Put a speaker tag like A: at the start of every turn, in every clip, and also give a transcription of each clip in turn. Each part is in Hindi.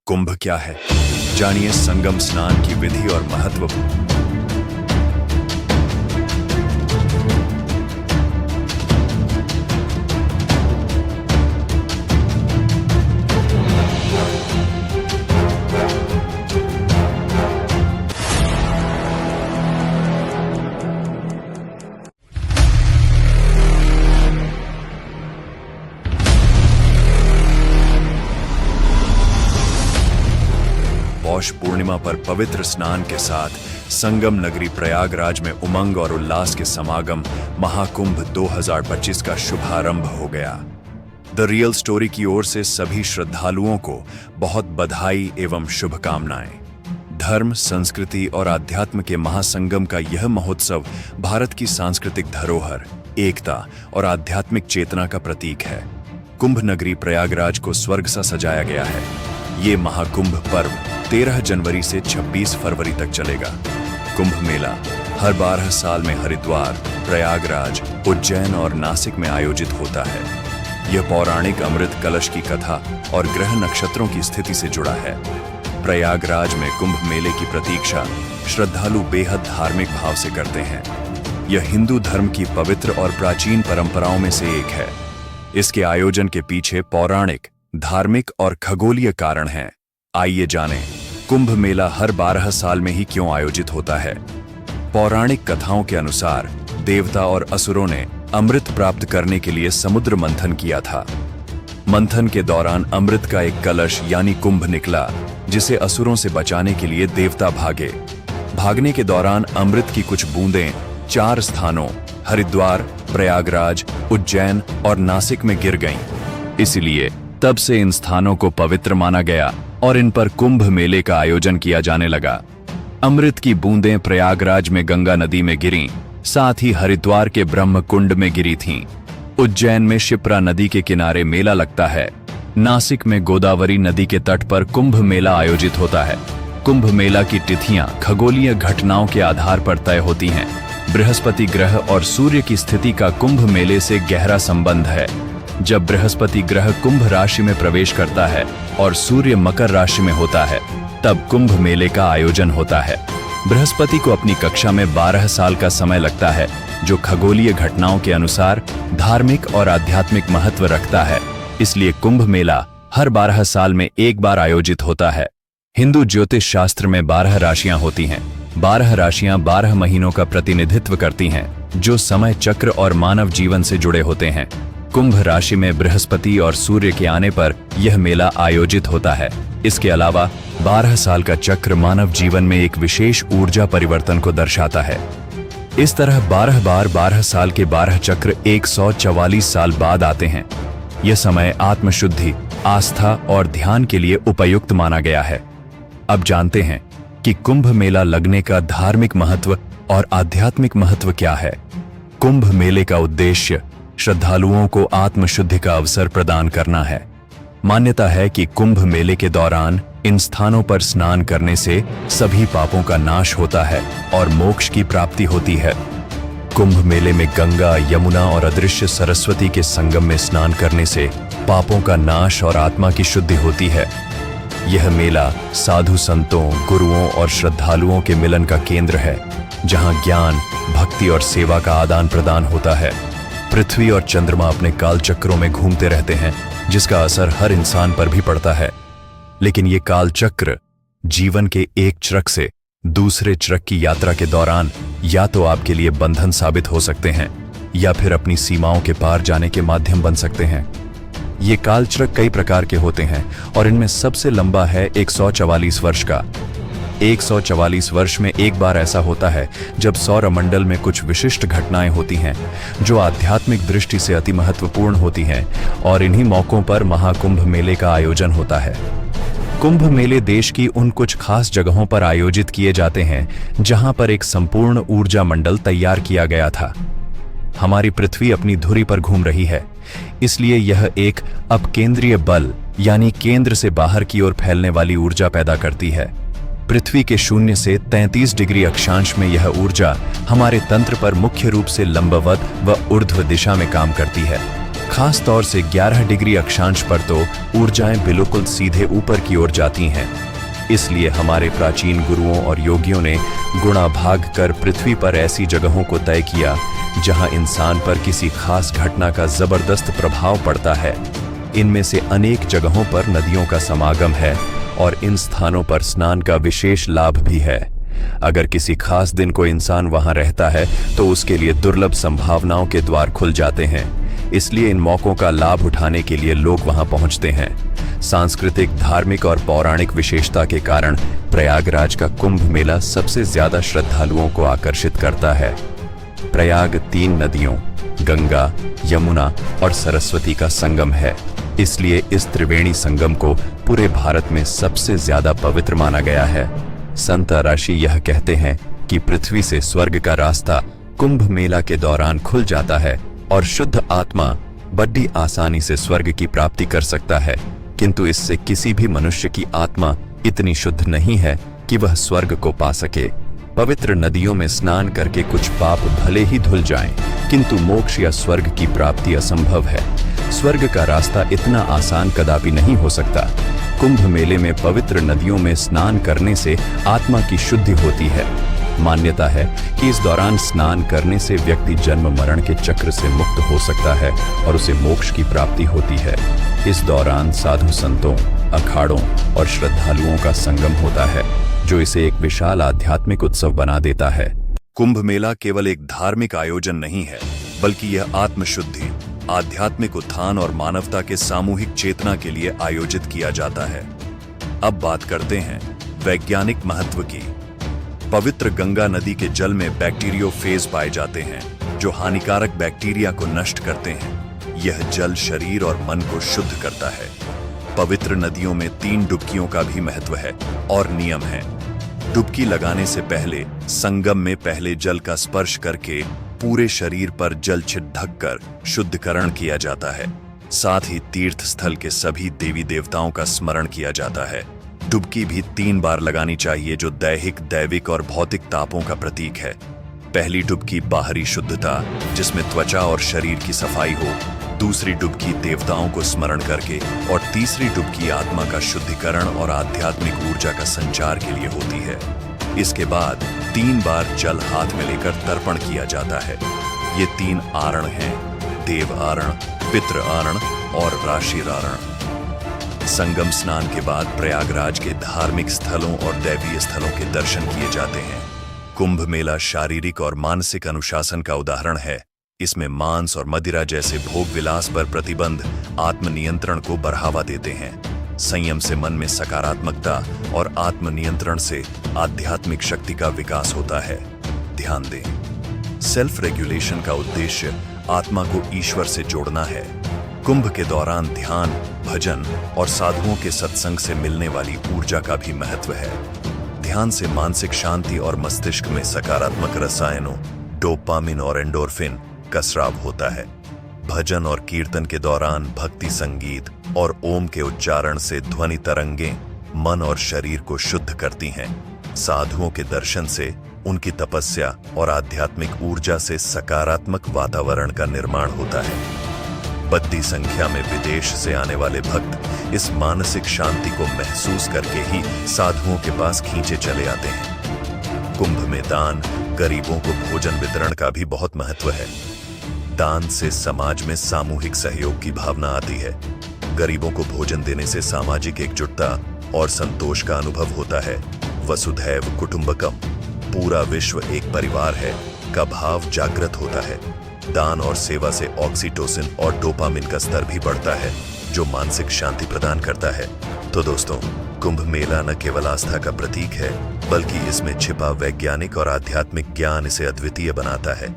A: कुंभ क्या है? जानिए संगम स्नान की विधि और महत्व। पौष पूर्णिमा पर पवित्र स्नान के साथ संगम नगरी प्रयागराज में उमंग और उल्लास के समागम महाकुंभ 2025 का शुभारंभ हो गया। द रियल स्टोरी की ओर से सभी श्रद्धालुओं को बहुत बधाई एवं शुभकामनाएं। धर्म, संस्कृति और अध्यात्म के महासंगम का यह महोत्सव भारत की सांस्कृतिक धरोहर, एकता और आध्यात्मिक चेतना का प्रतीक है। कुंभ नगरी प्रयागराज को स्वर्ग सा सजाया गया है। ये महाकुंभ पर्व 13 जनवरी से 26 फरवरी तक चलेगा। कुंभ मेला हर 12 साल में हरिद्वार, प्रयागराज, उज्जैन और नासिक में आयोजित होता है। यह पौराणिक अमृत कलश की कथा और ग्रह नक्षत्रों की स्थिति से जुड़ा है। प्रयागराज में कुंभ मेले की प्रतीक्षा श्रद्धालु बेहद धार्मिक भाव से करते हैं। यह हिंदू धर्म की पवित्र और प्राचीन परंपराओं में से एक है। इसके आयोजन के पीछे पौराणिक, धार्मिक और खगोलीय कारण हैं। आइए जानें कुंभ मेला हर 12 साल में ही क्यों आयोजित होता है। पौराणिक कथाओं के अनुसार देवता और असुरों ने अमृत प्राप्त करने के लिए समुद्र मंथन किया था। मंथन के दौरान अमृत का एक कलश यानी कुंभ निकला, जिसे असुरों से बचाने के लिए देवता भागे। भागने के दौरान अमृत की कुछ बूंदें 4 स्थानों हरिद्वार, प्रयागराज, उज्जैन और नासिक में गिर गईं। इसलिए तब से इन स्थानों को पवित्र माना गया और इन पर कुंभ मेले का आयोजन किया जाने लगा। अमृत की बूंदें प्रयागराज में गंगा नदी में गिरीं, साथ ही हरिद्वार के ब्रह्म कुंड में गिरी थीं। उज्जैन में शिप्रा नदी के किनारे मेला लगता है। नासिक में गोदावरी नदी के तट पर कुंभ मेला आयोजित होता है। कुंभ मेला की तिथियां खगोलीय घटनाओं के आधार पर तय होती हैं। बृहस्पति ग्रह और सूर्य की स्थिति का कुंभ मेले से गहरा संबंध है। जब बृहस्पति ग्रह कुंभ राशि में प्रवेश करता है और सूर्य मकर राशि में होता है, तब कुंभ मेले का आयोजन होता है। बृहस्पति को अपनी कक्षा में 12 साल का समय लगता है, जो खगोलीय घटनाओं के अनुसार धार्मिक और आध्यात्मिक महत्व रखता है। इसलिए कुंभ मेला हर 12 साल में एक बार आयोजित होता है। हिंदू ज्योतिष शास्त्र में 12 राशियां होती हैं। 12 राशियां 12 महीनों का प्रतिनिधित्व करती हैं, जो समय चक्र और मानव जीवन से जुड़े होते हैं। कुंभ राशि में बृहस्पति और सूर्य के आने पर यह मेला आयोजित होता है। इसके अलावा 12 साल का चक्र मानव जीवन में एक विशेष ऊर्जा परिवर्तन को दर्शाता है। इस तरह 12 बार 12 साल के 12 चक्र 144 साल बाद आते हैं। यह समय आत्मशुद्धि, आस्था और ध्यान के लिए उपयुक्त माना गया है। अब जानते हैं कि कुंभ मेला लगने का धार्मिक महत्व और आध्यात्मिक महत्व क्या है। कुंभ मेले का उद्देश्य श्रद्धालुओं को आत्मशुद्धि का अवसर प्रदान करना है। मान्यता है कि कुंभ मेले के दौरान इन स्थानों पर स्नान करने से सभी पापों का नाश होता है और मोक्ष की प्राप्ति होती है। कुंभ मेले में गंगा, यमुना और अदृश्य सरस्वती के संगम में स्नान करने से पापों का नाश और आत्मा की शुद्धि होती है। यह मेला साधु संतों, गुरुओं और श्रद्धालुओं के मिलन का केंद्र है, जहां ज्ञान, भक्ति और सेवा का आदान प्रदान होता है। पृथ्वी और चंद्रमा अपने काल चक्रों में घूमते रहते हैं, जिसका असर हर इंसान पर भी पड़ता है। लेकिन ये काल चक्र जीवन के एक चक्र से दूसरे चक्र की यात्रा के दौरान या तो आपके लिए बंधन साबित हो सकते हैं या फिर अपनी सीमाओं के पार जाने के माध्यम बन सकते हैं। ये काल चक्र कई प्रकार के होते हैं और इनमें सबसे लंबा है 144 वर्ष का। 144 वर्ष में एक बार ऐसा होता है जब सौरमंडल में कुछ विशिष्ट घटनाएं होती हैं, जो आध्यात्मिक दृष्टि से अति महत्वपूर्ण होती हैं, और इन्हीं मौकों पर महाकुंभ मेले का आयोजन होता है। कुंभ मेले देश की उन कुछ खास जगहों पर आयोजित किए जाते हैं जहां पर एक संपूर्ण ऊर्जा मंडल तैयार किया गया था। हमारी पृथ्वी अपनी धुरी पर घूम रही है, इसलिए यह एक अपकेंद्रीय बल यानी केंद्र से बाहर की ओर फैलने वाली ऊर्जा पैदा करती है। पृथ्वी के 0 से 33 डिग्री अक्षांश में यह ऊर्जा हमारे तंत्र पर मुख्य रूप से लंबवत व ऊर्ध्व दिशा में काम करती है। खास तौर से 11 डिग्री अक्षांश पर तो ऊर्जाएं बिल्कुल सीधे ऊपर की ओर जाती हैं। इसलिए हमारे प्राचीन गुरुओं और योगियों ने गुणा भाग कर पृथ्वी पर ऐसी जगहों को तय किया जहां इंसान पर किसी खास घटना का जबरदस्त प्रभाव पड़ता है। इनमें से अनेक जगहों पर नदियों का समागम है और इन स्थानों पर स्नान का विशेष लाभ भी है। अगर किसी खास दिन को इंसान वहां रहता है तो उसके लिए दुर्लभ संभावनाओं के द्वार खुल जाते हैं। इसलिए इन मौकों का लाभ उठाने के लिए लोग वहां पहुंचते हैं। सांस्कृतिक, धार्मिक और पौराणिक विशेषता के कारण प्रयागराज का कुंभ मेला सबसे ज्यादा श्रद्धालुओं को आकर्षित करता है। प्रयाग 3 नदियों गंगा, यमुना और सरस्वती का संगम है। इसलिए इस त्रिवेणी संगम को पूरे भारत में सबसे ज्यादा पवित्र माना गया है। संत ऋषि यह कहते हैं कि पृथ्वी से स्वर्ग का रास्ता कुंभ मेला के दौरान खुल जाता है और शुद्ध आत्मा बड़ी आसानी से स्वर्ग की प्राप्ति कर सकता है, किंतु इससे किसी भी मनुष्य की आत्मा इतनी शुद्ध नहीं है कि वह स्वर्ग को पा सके। पवित्र नदियों में स्नान करके कुछ पाप भले ही धुल जाएं, किंतु मोक्ष या स्वर्ग की प्राप्ति असंभव है। स्वर्ग का रास्ता इतना आसान कदापि नहीं हो सकता। कुंभ मेले में पवित्र नदियों में स्नान करने से आत्मा की शुद्धि होती है। मान्यता है कि इस दौरान स्नान करने से व्यक्ति जन्म मरण के चक्र से मुक्त हो सकता है और उसे मोक्ष की प्राप्ति होती है। इस दौरान साधु संतों, अखाड़ों और श्रद्धालुओं का संगम होता है, जो इसे एक विशाल आध्यात्मिक उत्सव बना देता है। कुंभ मेला केवल एक धार्मिक आयोजन नहीं है, बल्कि यह आत्मशुद्धि, आध्यात्मिक उत्थान और मानवता के सामूहिक चेतना के लिए आयोजित किया जाता है। अब बात करते हैं वैज्ञानिक महत्व की। पवित्र गंगा नदी के जल में बैक्टीरियोफेज पाए जाते हैं, जो हानिकारक बैक्टीरिया को नष्ट करते हैं। यह जल शरीर और मन को शुद्ध करता है। पवित्र नदियों में 3 डुबकियों का भी महत्व है और नियम है। डुबकी लगाने से पहले संगम में पहले जल का स्पर्श करके पूरे शरीर पर जल छिड़क कर शुद्धिकरण किया जाता है। साथ ही तीर्थ स्थल के सभी देवी देवताओं का स्मरण किया जाता है। डुबकी भी 3 बार लगानी चाहिए, जो दैहिक, दैविक और भौतिक तापों का प्रतीक है। पहली डुबकी बाहरी शुद्धता, जिसमें त्वचा और शरीर की सफाई हो। दूसरी डुबकी देवताओं को स्मरण करके और तीसरी डुबकी आत्मा का शुद्धिकरण और आध्यात्मिक ऊर्जा का संचार के लिए होती है। इसके बाद 3 बार जल हाथ में लेकर तर्पण किया जाता है। ये 3 आरण हैं: देव आरण, पितृ आरण और राशि आरण। संगम स्नान के बाद प्रयागराज के धार्मिक स्थलों और दैवीय स्थलों के दर्शन किए जाते हैं। कुंभ मेला शारीरिक और मानसिक अनुशासन का उदाहरण है। इसमें मांस और मदिरा जैसे भोग विलास पर प्रतिबंध आत्मनियंत्रण को बढ़ावा देते हैं। संयम से मन में सकारात्मकता और आत्मनियंत्रण से आध्यात्मिक शक्ति का विकास होता है। ध्यान दें, सेल्फ रेगुलेशन का उद्देश्य आत्मा को ईश्वर से जोड़ना है। कुंभ के दौरान ध्यान, भजन और साधुओं के सत्संग से मिलने वाली ऊर्जा का भी महत्व है। ध्यान से मानसिक शांति और मस्तिष्क में सकारात्मक रसायनों डोपामिन और एंडोर्फिन का स्राव होता है। भजन और कीर्तन के दौरान भक्ति संगीत और ओम के उच्चारण से ध्वनि तरंगें मन और शरीर को शुद्ध करती हैं। साधुओं के दर्शन से, उनकी तपस्या और आध्यात्मिक ऊर्जा से सकारात्मक वातावरण का निर्माण होता है। बड़ी संख्या में विदेश से आने वाले भक्त इस मानसिक शांति को महसूस करके ही साधुओं के पास खींचे चले आते हैं। कुंभ में दान, गरीबों को भोजन वितरण का भी बहुत महत्व है। दान से समाज में सामूहिक सहयोग की भावना आती है। गरीबों को भोजन देने से सामाजिक एकजुटता और संतोष का अनुभव होता है। वसुधैव कुटुंबकम, पूरा विश्व एक परिवार है, का भाव जागृत होता है। दान और सेवा से ऑक्सीटोसिन और डोपामिन का स्तर भी बढ़ता है, जो मानसिक शांति प्रदान करता है। तो दोस्तों, कुंभ मेला न केवल आस्था का प्रतीक है, बल्कि इसमें छिपा वैज्ञानिक और आध्यात्मिक ज्ञान इसे अद्वितीय बनाता है।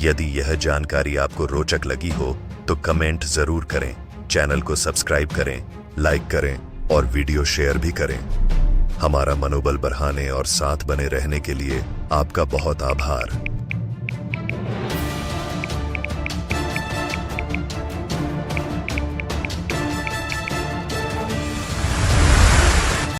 A: यदि यह जानकारी आपको रोचक लगी हो तो कमेंट जरूर करें, चैनल को सब्सक्राइब करें, लाइक करें और वीडियो शेयर भी करें। हमारा मनोबल बढ़ाने और साथ बने रहने के लिए आपका बहुत आभार।